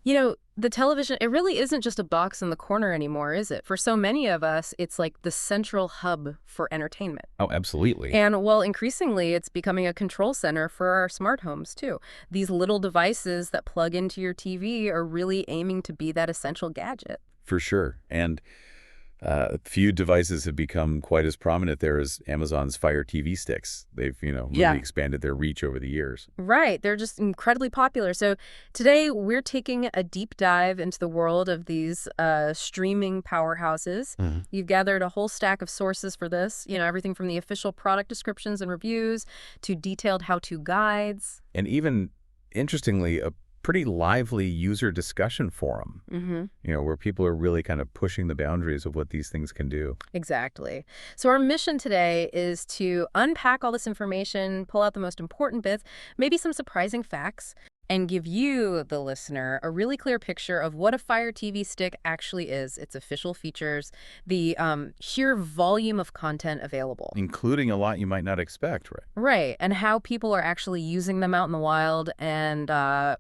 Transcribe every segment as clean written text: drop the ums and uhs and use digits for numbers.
The television, it really isn't just a box in the corner anymore, is it? For so many of us, it's like the central hub for entertainment. Oh, absolutely. And well, increasingly, it's becoming a control center for our smart homes, too. These little devices that plug into your TV are really aiming to be that essential gadget. For sure. And few devices have become quite as prominent there as Amazon's Fire TV sticks. They've, really Yeah. expanded their reach over the years. Right. They're just incredibly popular. So today we're taking a deep dive into the world of these streaming powerhouses. Mhm. You've gathered a whole stack of sources for this, everything from the official product descriptions and reviews to detailed how-to guides. And even, interestingly, a pretty lively user discussion forum, Mm-hmm. where people are really kind of pushing the boundaries of what these things can do. Exactly. So our mission today is to unpack all this information, pull out the most important bits, maybe some surprising facts, and give you, the listener, a really clear picture of what a Fire TV stick actually is, its official features, the sheer volume of content available. Including a lot you might not expect, right? Right, and how people are actually using them out in the wild, and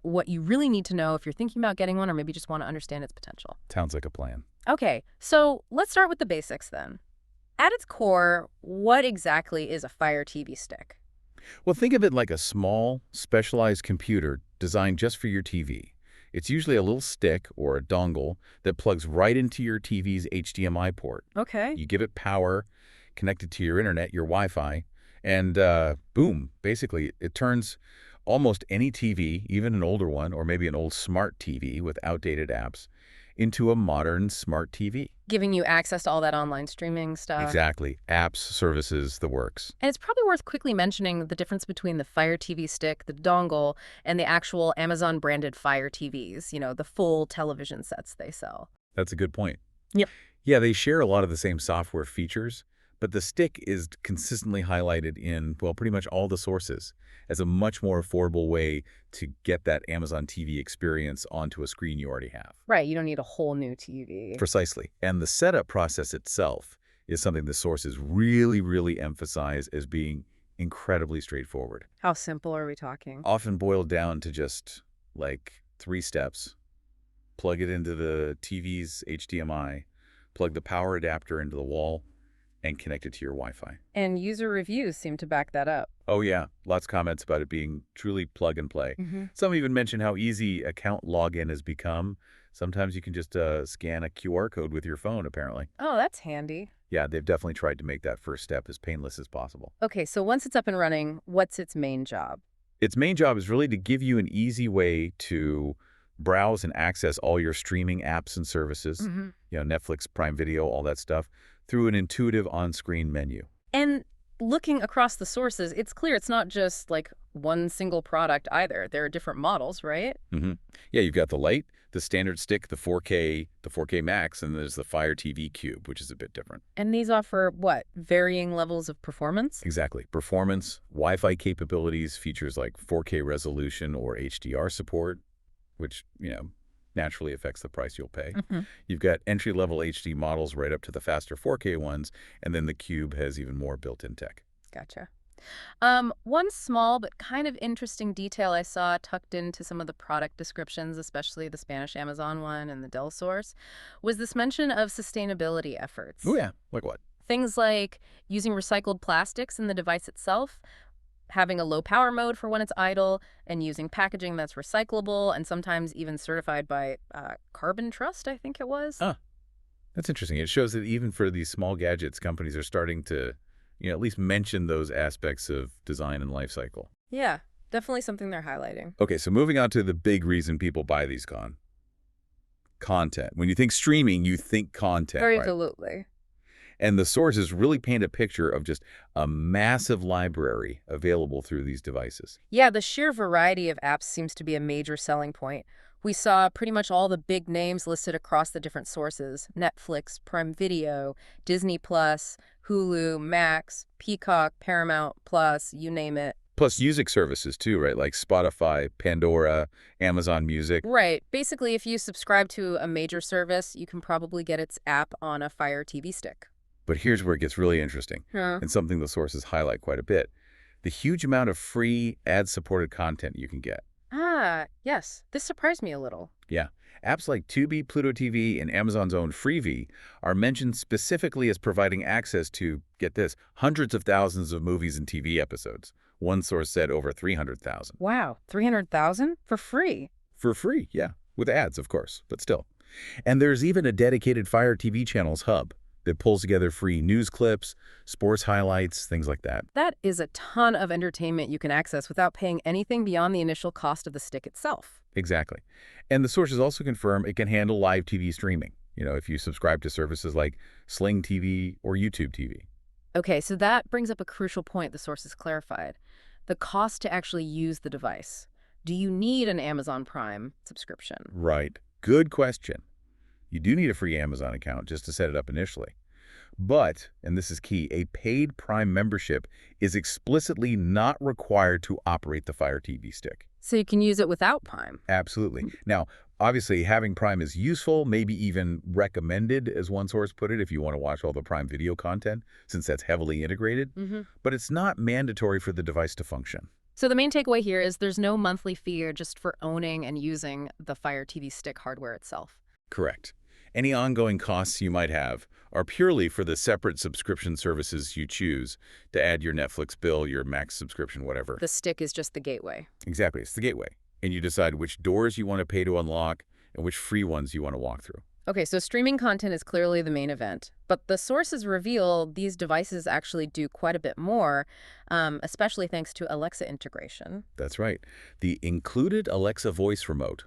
what you really need to know if you're thinking about getting one or maybe just want to understand its potential. Sounds like a plan. Okay, so let's start with the basics then. At its core, what exactly is a Fire TV stick? Well, think of it like a small, specialized computer designed just for your TV. It's usually a little stick or a dongle that plugs right into your TV's HDMI port. Okay. You give it power, connect it to your internet, your Wi-Fi, and boom, basically it turns almost any TV, even an older one or maybe an old smart TV with outdated apps, into a modern smart TV. Giving you access to all that online streaming stuff. Exactly. Apps, services, the works. And it's probably worth quickly mentioning the difference between the Fire TV stick, the dongle, and the actual Amazon-branded Fire TVs, the full television sets they sell. That's a good point. Yep. Yeah, they share a lot of the same software features, but the stick is consistently highlighted in, well, pretty much all the sources as a much more affordable way to get that Amazon TV experience onto a screen you already have. Right, you don't need a whole new TV. Precisely. And the setup process itself is something the sources really, really emphasize as being incredibly straightforward. How simple are we talking? Often boiled down to just like 3 steps. Plug it into the TV's HDMI, plug the power adapter into the wall, and connect it to your Wi-Fi. And user reviews seem to back that up. Oh yeah, lots of comments about it being truly plug and play. Mm-hmm. Some even mention how easy account login has become. Sometimes you can just scan a QR code with your phone, apparently. Oh, that's handy. Yeah, they've definitely tried to make that first step as painless as possible. Okay, so once it's up and running, what's its main job? Its main job is really to give you an easy way to browse and access all your streaming apps and services, Mm-hmm. Netflix, Prime Video, all that stuff, through an intuitive on-screen menu. And looking across the sources, it's clear it's not just like one single product either. There are different models, right? Mm-hmm. Yeah, you've got the Lite, the standard stick, the 4K Max, and there's the Fire TV Cube, which is a bit different. And these offer, what, varying levels of performance? Exactly. Performance, Wi-Fi capabilities, features like 4K resolution or HDR support, which, naturally affects the price you'll pay. Mm-hmm. You've got entry-level HD models right up to the faster 4K ones, and then the Cube has even more built-in tech. Gotcha. One small but kind of interesting detail I saw tucked into some of the product descriptions, especially the Spanish Amazon one and the Dell source, was this mention of sustainability efforts. Oh yeah, like what? Things like using recycled plastics in the device itself, having a low power mode for when it's idle, and using packaging that's recyclable and sometimes even certified by Carbon Trust, I think it was. Ah, that's interesting. It shows that even for these small gadgets, companies are starting to, at least mention those aspects of design and life cycle. Yeah, definitely something they're highlighting. Okay, so moving on to the big reason people buy these content. When you think streaming, you think content, Very right? absolutely. And the sources really paint a picture of just a massive library available through these devices. Yeah, the sheer variety of apps seems to be a major selling point. We saw pretty much all the big names listed across the different sources: Netflix, Prime Video, Disney+, Hulu, Max, Peacock, Paramount+, you name it. Plus music services too, right? Like Spotify, Pandora, Amazon Music. Right. Basically, if you subscribe to a major service, you can probably get its app on a Fire TV stick. But here's where it gets really interesting, and something the sources highlight quite a bit: the huge amount of free ad-supported content you can get. Ah, yes. This surprised me a little. Yeah. Apps like Tubi, Pluto TV, and Amazon's own Freevee are mentioned specifically as providing access to, get this, hundreds of thousands of movies and TV episodes. One source said over 300,000. Wow, 300,000 for free. For free, yeah. With ads, of course, but still. And there's even a dedicated Fire TV channels hub that pulls together free news clips, sports highlights, things like that. That is a ton of entertainment you can access without paying anything beyond the initial cost of the stick itself. Exactly. And the sources also confirm it can handle live TV streaming, if you subscribe to services like Sling TV or YouTube TV. Okay, so that brings up a crucial point the sources clarified. The cost to actually use the device. Do you need an Amazon Prime subscription? Right. Good question. You do need a free Amazon account just to set it up initially. But, and this is key, a paid Prime membership is explicitly not required to operate the Fire TV stick. So you can use it without Prime? Absolutely. Now, obviously, having Prime is useful, maybe even recommended, as one source put it, if you want to watch all the Prime Video content, since that's heavily integrated. But it's not mandatory for the device to function. So the main takeaway here is there's no monthly fee just for owning and using the Fire TV stick hardware itself. Correct. Any ongoing costs you might have are purely for the separate subscription services you choose to add your Netflix bill, your Max subscription, whatever. The stick is just the gateway. Exactly. It's the gateway. And you decide which doors you want to pay to unlock and which free ones you want to walk through. Okay, so streaming content is clearly the main event, but the sources reveal these devices actually do quite a bit more, especially thanks to Alexa integration. That's right. The included Alexa voice remote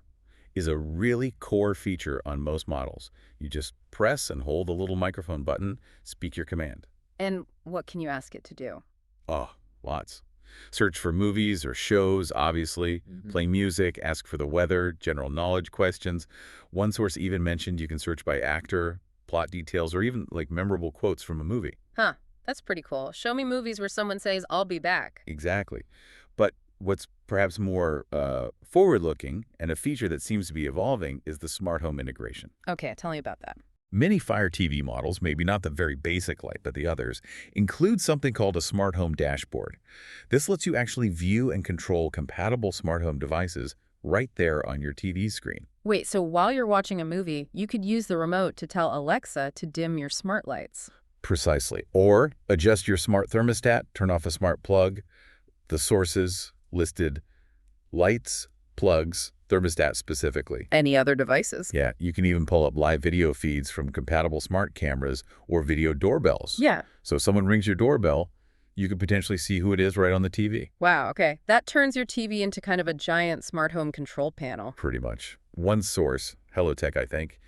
is a really core feature on most models. You just press and hold the little microphone button, speak your command. And what can you ask it to do? Oh, lots. Search for movies or shows, obviously. Play music, ask for the weather, general knowledge questions. One source even mentioned you can search by actor, plot details, or even like memorable quotes from a movie. Huh, that's pretty cool. Show me movies where someone says, "I'll be back." Exactly. But what's perhaps more forward-looking and a feature that seems to be evolving is the smart home integration. Okay, tell me about that. Many Fire TV models, maybe not the very basic Lite, but the others, include something called a smart home dashboard. This lets you actually view and control compatible smart home devices right there on your TV screen. Wait, so while you're watching a movie, you could use the remote to tell Alexa to dim your smart lights. Precisely. Or adjust your smart thermostat, turn off a smart plug. The sources listed lights, plugs, thermostat specifically. Any other devices? Yeah, you can even pull up live video feeds from compatible smart cameras or video doorbells. Yeah. So if someone rings your doorbell, you could potentially see who it is right on the TV. Wow, okay. That turns your TV into kind of a giant smart home control panel. Pretty much. One source, HelloTech, I think,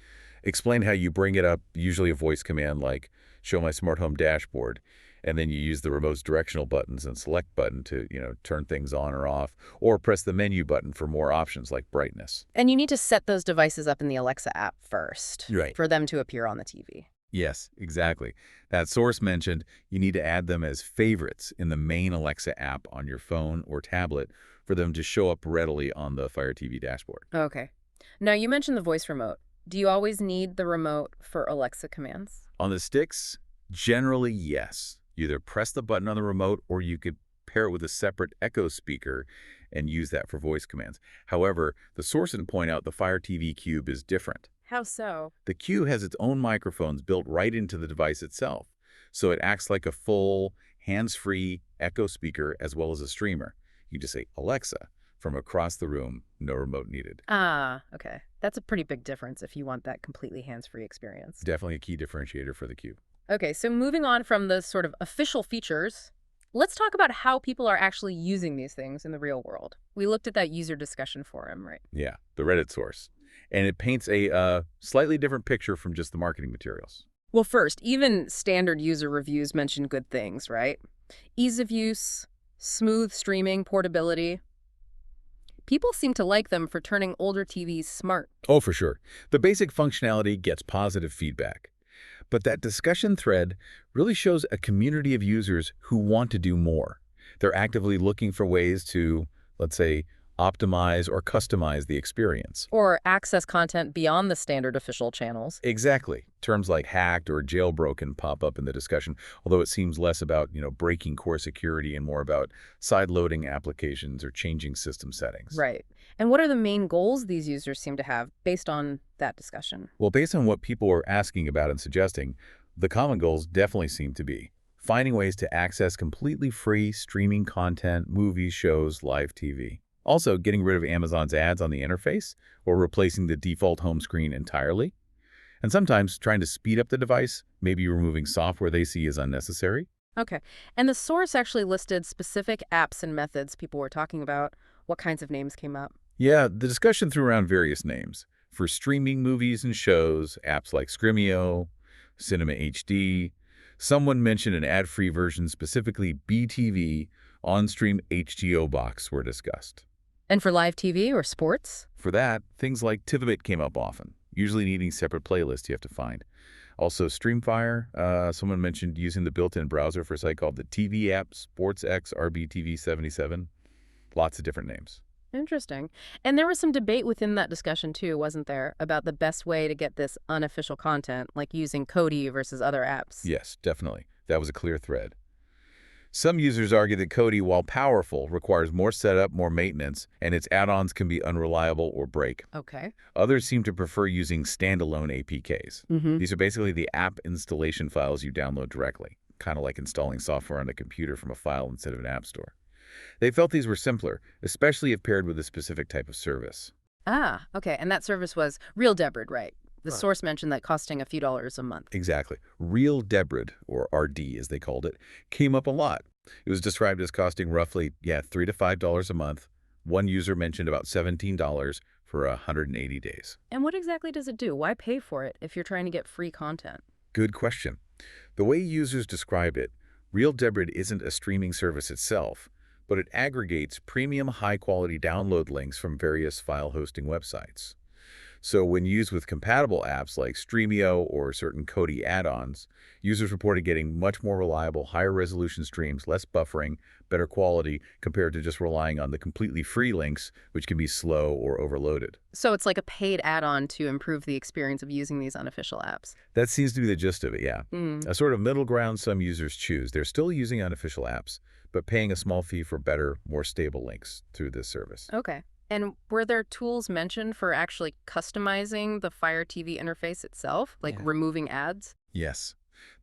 explained how you bring it up, usually a voice command like, show my smart home dashboard, and then you use the remote's directional buttons and select button to, turn things on or off, or press the menu button for more options like brightness. And you need to set those devices up in the Alexa app first. Right. For them to appear on the TV. Yes, exactly. That source mentioned you need to add them as favorites in the main Alexa app on your phone or tablet for them to show up readily on the Fire TV dashboard. Okay. Now, you mentioned the voice remote. Do you always need the remote for Alexa commands? On the sticks, generally yes. You either press the button on the remote or you could pair it with a separate Echo speaker and use that for voice commands. However, the source didn't point out the Fire TV Cube is different. How so? The Cube has its own microphones built right into the device itself, so it acts like a full, hands-free Echo speaker as well as a streamer. You just say, Alexa, from across the room, no remote needed. Ah, okay. That's a pretty big difference if you want that completely hands-free experience. Definitely a key differentiator for the Cube. Okay, so moving on from the sort of official features, let's talk about how people are actually using these things in the real world. We looked at that user discussion forum, right? Yeah, the Reddit source. And it paints a slightly different picture from just the marketing materials. Well, first, even standard user reviews mention good things, right? Ease of use, smooth streaming, portability. People seem to like them for turning older TVs smart. Oh, for sure. The basic functionality gets positive feedback. But that discussion thread really shows a community of users who want to do more. They're actively looking for ways to, let's say, optimize or customize the experience. Or access content beyond the standard official channels. Exactly. Terms like hacked or jailbroken pop up in the discussion, although it seems less about, breaking core security and more about side-loading applications or changing system settings. Right. And what are the main goals these users seem to have based on that discussion? Well, based on what people are asking about and suggesting, the common goals definitely seem to be finding ways to access completely free streaming content, movies, shows, live TV. Also, getting rid of Amazon's ads on the interface or replacing the default home screen entirely. And sometimes trying to speed up the device, maybe removing software they see as unnecessary. Okay. And the source actually listed specific apps and methods people were talking about. What kinds of names came up? Yeah, the discussion threw around various names. For streaming movies and shows, apps like Scrimeo, Cinema HD. Someone mentioned an ad-free version, specifically BTV, on-stream HGO box were discussed. And for live TV or sports? For that, things like Tivabit came up often, usually needing separate playlists you have to find. Also, Streamfire, someone mentioned using the built-in browser for a site called the TV app SportsX RBTV77. Lots of different names. Interesting. And there was some debate within that discussion, too, wasn't there, about the best way to get this unofficial content, like using Kodi versus other apps? Yes, definitely. That was a clear thread. Some users argue that Kodi, while powerful, requires more setup, more maintenance, and its add-ons can be unreliable or break. Okay. Others seem to prefer using standalone APKs. Mm-hmm. These are basically the app installation files you download directly, kind of like installing software on a computer from a file instead of an app store. They felt these were simpler, especially if paired with a specific type of service. Ah, okay. And that service was Real Debrid, right? The source mentioned that costing a few dollars a month. Exactly. Real Debrid, or RD as they called it, came up a lot. It was described as costing roughly, $3 to $5 a month. One user mentioned about $17 for 180 days. And what exactly does it do? Why pay for it if you're trying to get free content? Good question. The way users describe it, Real Debrid isn't a streaming service itself, but it aggregates premium high-quality download links from various file hosting websites. So when used with compatible apps like Streamio or certain Kodi add-ons, users reported getting much more reliable, higher-resolution streams, less buffering, better quality, compared to just relying on the completely free links, which can be slow or overloaded. So it's like a paid add-on to improve the experience of using these unofficial apps. That seems to be the gist of it, yeah. Mm. A sort of middle ground some users choose. They're still using unofficial apps, but paying a small fee for better, more stable links through this service. Okay. And were there tools mentioned for actually customizing the Fire TV interface itself, like removing ads? Yes.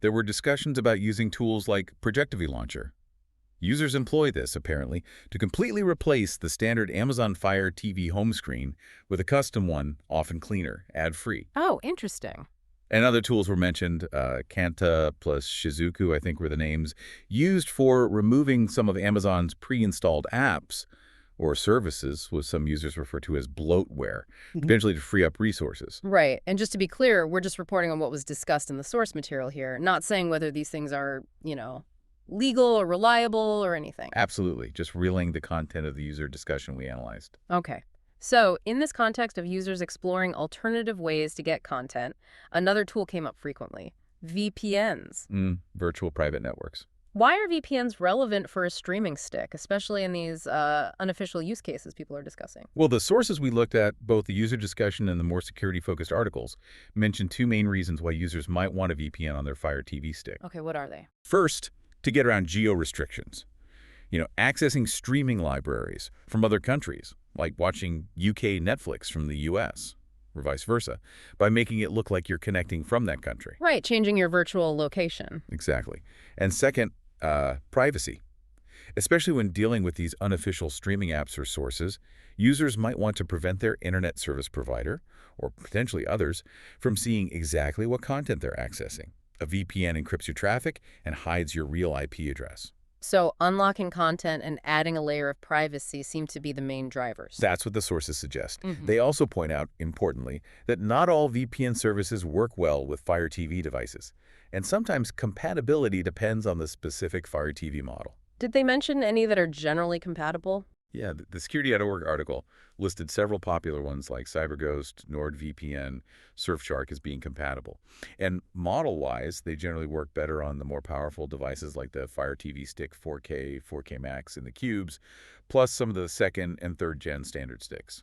There were discussions about using tools like Projectivity Launcher. Users employ this, apparently, to completely replace the standard Amazon Fire TV home screen with a custom one, often cleaner, ad-free. Oh, interesting. And other tools were mentioned, Kanta plus Shizuku, I think were the names, used for removing some of Amazon's pre-installed apps or services, what some users refer to as bloatware, eventually to free up resources. Right. And just to be clear, we're just reporting on what was discussed in the source material here, not saying whether these things are, legal or reliable or anything. Absolutely. Just relaying the content of the user discussion we analyzed. Okay. So in this context of users exploring alternative ways to get content, another tool came up frequently: VPNs. Virtual private networks. Why are VPNs relevant for a streaming stick, especially in these unofficial use cases people are discussing? Well, the sources we looked at, both the user discussion and the more security-focused articles, mentioned two main reasons why users might want a VPN on their Fire TV stick. Okay, what are they? First, to get around geo-restrictions. Accessing streaming libraries from other countries, like watching UK Netflix from the US, or vice versa, by making it look like you're connecting from that country. Right, changing your virtual location. Exactly. And second, privacy. Especially when dealing with these unofficial streaming apps or sources, users might want to prevent their internet service provider, or potentially others, from seeing exactly what content they're accessing. A VPN encrypts your traffic and hides your real IP address. So unlocking content and adding a layer of privacy seem to be the main drivers. That's what the sources suggest. They also point out, importantly, that not all VPN services work well with Fire TV devices, and sometimes compatibility depends on the specific Fire TV model. Did they mention any that are generally compatible? Yeah, the Security.org article listed several popular ones like CyberGhost, NordVPN, Surfshark as being compatible. And model-wise, they generally work better on the more powerful devices like the Fire TV Stick 4K, 4K Max, and the Cubes, plus some of the second and third gen standard sticks.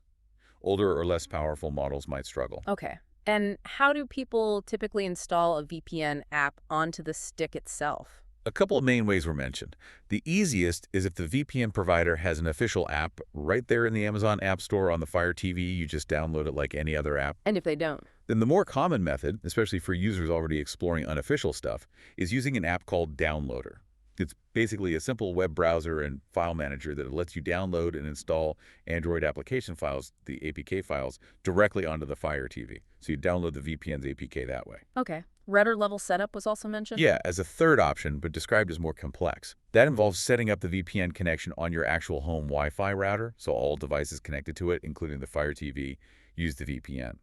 Older or less powerful models might struggle. Okay. And how do people typically install a VPN app onto the stick itself? A couple of main ways were mentioned. The easiest is if the VPN provider has an official app right there in the Amazon App Store on the Fire TV, you just download it like any other app. And if they don't? Then the more common method, especially for users already exploring unofficial stuff, is using an app called Downloader. It's basically a simple web browser and file manager that lets you download and install Android application files, the APK files, directly onto the Fire TV. So you download the VPN's APK that way. Okay. Router level setup was also mentioned? Yeah, as a third option, but described as more complex. That involves setting up the VPN connection on your actual home Wi-Fi router, so all devices connected to it, including the Fire TV, use the VPN.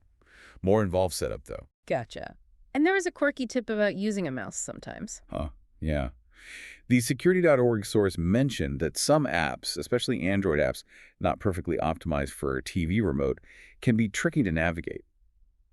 More involved setup, though. Gotcha. And there was a quirky tip about using a mouse sometimes. Huh, yeah. The security.org source mentioned that some apps, especially Android apps, not perfectly optimized for a TV remote, can be tricky to navigate.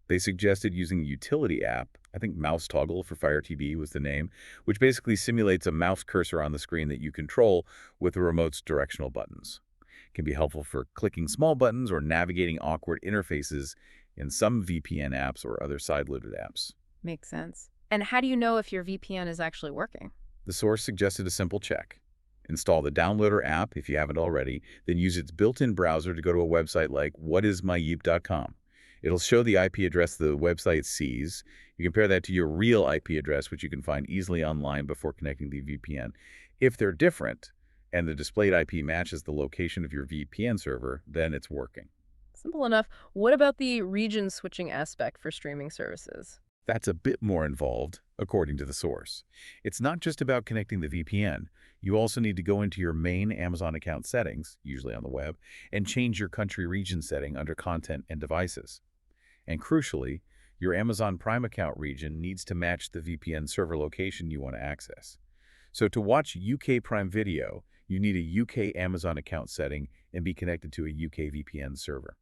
They suggested using a utility app, I think Mouse Toggle for Fire TV was the name, which basically simulates a mouse cursor on the screen that you control with the remote's directional buttons. It can be helpful for clicking small buttons or navigating awkward interfaces in some VPN apps or other side-loaded apps. Makes sense. And how do you know if your VPN is actually working? The source suggested a simple check. Install the Downloader app if you haven't already, then use its built-in browser to go to a website like whatismyeep.com. It'll show the IP address the website sees. You compare that to your real IP address, which you can find easily online before connecting the VPN. If they're different, and the displayed IP matches the location of your VPN server, then it's working. Simple enough. What about the region switching aspect for streaming services? That's a bit more involved, according to the source. It's not just about connecting the VPN. You also need to go into your main Amazon account settings, usually on the web, and change your country region setting under Content and Devices. And crucially, your Amazon Prime account region needs to match the VPN server location you want to access. So to watch UK Prime Video, you need a UK Amazon account setting and be connected to a UK VPN server.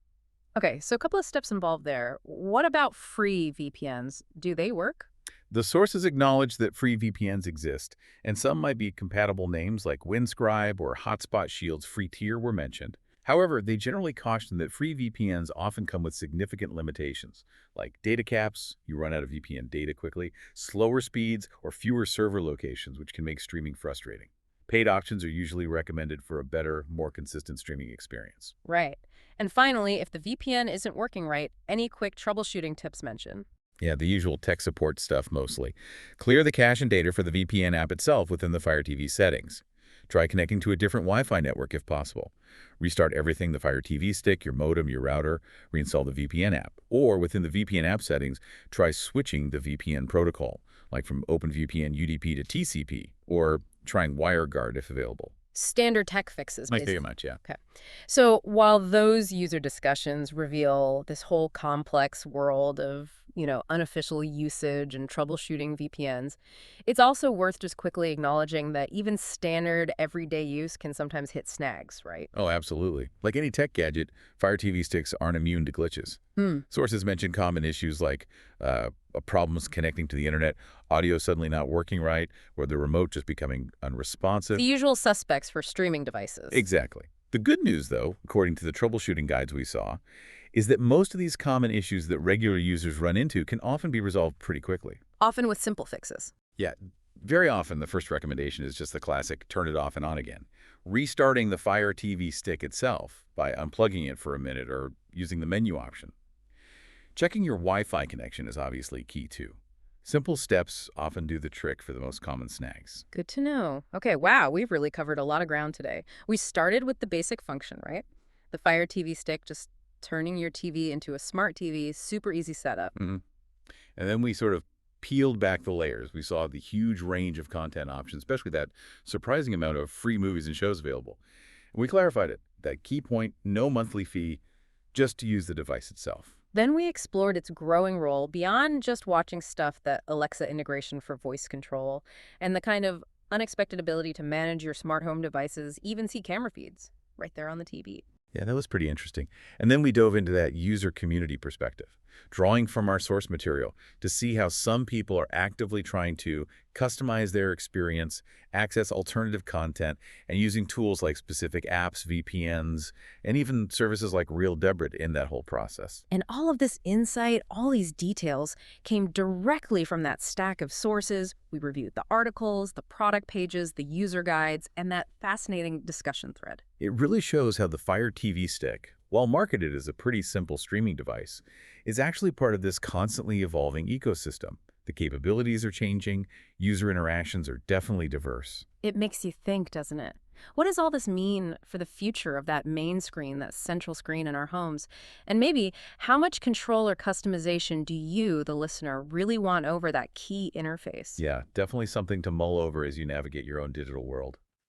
Okay, so a couple of steps involved there. What about free VPNs? Do they work? The sources acknowledge that free VPNs exist, and some might be compatible names like Windscribe or Hotspot Shield's free tier were mentioned. However, they generally caution that free VPNs often come with significant limitations, like data caps, you run out of VPN data quickly, slower speeds, or fewer server locations, which can make streaming frustrating. Paid options are usually recommended for a better, more consistent streaming experience. Right. And finally, if the VPN isn't working right, any quick troubleshooting tips mentioned? Yeah, the usual tech support stuff mostly. Clear the cache and data for the VPN app itself within the Fire TV settings. Try connecting to a different Wi-Fi network if possible. Restart everything, the Fire TV stick, your modem, your router, reinstall the VPN app. Or within the VPN app settings, try switching the VPN protocol, like from OpenVPN UDP to TCP, or trying WireGuard if available. Standard tech fixes, basically. Pretty much, yeah. Okay. So while those user discussions reveal this whole complex world of, unofficial usage and troubleshooting VPNs, it's also worth just quickly acknowledging that even standard everyday use can sometimes hit snags, right? Oh, absolutely. Like any tech gadget, Fire TV sticks aren't immune to glitches. Sources mention common issues like problems connecting to the internet, audio suddenly not working right, or the remote just becoming unresponsive. The usual suspects for streaming devices. Exactly. The good news, though, according to the troubleshooting guides we saw, is that most of these common issues that regular users run into can often be resolved pretty quickly. Often with simple fixes. Yeah, very often the first recommendation is just the classic turn it off and on again. Restarting the Fire TV stick itself by unplugging it for a minute or using the menu option. Checking your Wi-Fi connection is obviously key too. Simple steps often do the trick for the most common snags. Good to know. Okay, wow, we've really covered a lot of ground today. We started with the basic function, right? The Fire TV stick, just turning your TV into a smart TV, super easy setup. And then we sort of peeled back the layers. We saw the huge range of content options, especially that surprising amount of free movies and shows available. And we clarified it. That key point, no monthly fee, just to use the device itself. Then we explored its growing role beyond just watching stuff, that Alexa integration for voice control, and the kind of unexpected ability to manage your smart home devices, even see camera feeds right there on the TV. Yeah, that was pretty interesting. And then we dove into that user community perspective. drawing from our source material to see how some people are actively trying to customize their experience, access alternative content, and using tools like specific apps, VPNs, and even services like Real Debrid in that whole process. And all of this insight, all these details, came directly from that stack of sources. We reviewed the articles, the product pages, the user guides, and that fascinating discussion thread. It really shows how the Fire TV Stick, while marketed as a pretty simple streaming device, is actually part of this constantly evolving ecosystem. The capabilities are changing, user interactions are definitely diverse. It makes you think, doesn't it? What does all this mean for the future of that main screen, that central screen in our homes? And maybe how much control or customization do you, the listener, really want over that key interface? Yeah, definitely something to mull over as you navigate your own digital world.